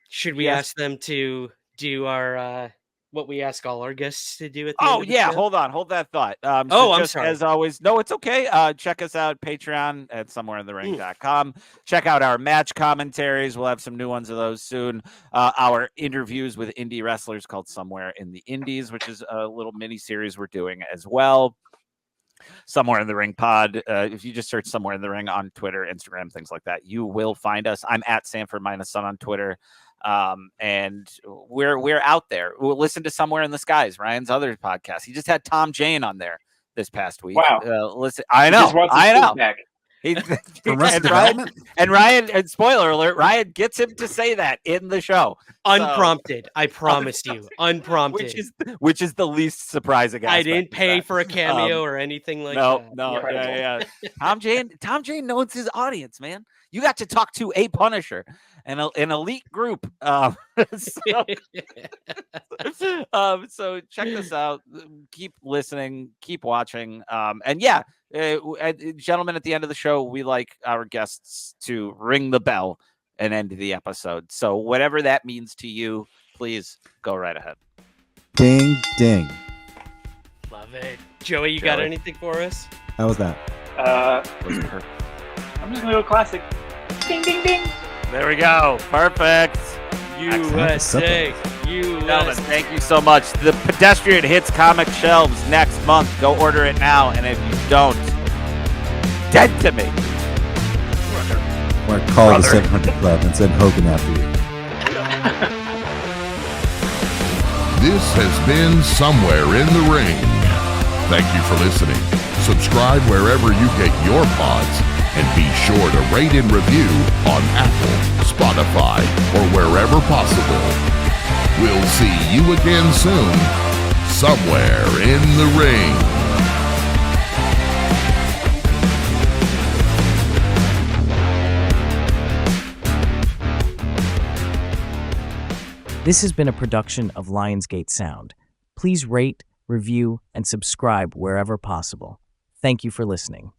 should we Yes. ask them to do our what we ask all our guests to do at the end of the show? Hold on. Hold that thought. I'm sorry. As always, no, it's okay. Check us out, Patreon at somewhereinthering.com. Check out our match commentaries. We'll have some new ones of those soon. Our interviews with indie wrestlers called Somewhere in the Indies, which is a little mini series we're doing as well. Somewhere in the Ring Pod. If you just search Somewhere in the Ring on Twitter, Instagram, things like that, you will find us. I'm at Sanford-Son on Twitter. And we're out there. We'll listen to Somewhere in the Skies, Ryan's other podcast. He just had Tom Jane on there this past week. Wow. Listen, I know. And Ryan, and spoiler alert, Ryan gets him to say that in the show. Unprompted. I promise you. Unprompted. Which is the least surprising aspect. I didn't pay for a cameo or anything like that. No. Yeah. Tom Jane knows his audience, man. You got to talk to a Punisher and an elite group. So check this out. Keep listening. Keep watching. Gentlemen, at the end of the show, we like our guests to ring the bell and end the episode. So whatever that means to you, please go right ahead. Ding, ding. Love it. Joey, got anything for us? How was that? I'm just going to go classic. Ding, ding, ding. There we go. Perfect. USA. Gentlemen, thank you so much. The Pedestrian hits comic shelves next month. Go order it now. And if you don't, dead to me. Or call the 700 Club and send Hogan after you. This has been Somewhere in the Ring. Thank you for listening. Subscribe wherever you get your pods, and be sure to rate and review on Apple, Spotify, or wherever possible. We'll see you again soon, Somewhere in the Ring. This has been a production of LIONSGATE Sound. Please rate, review, and subscribe wherever possible. Thank you for listening.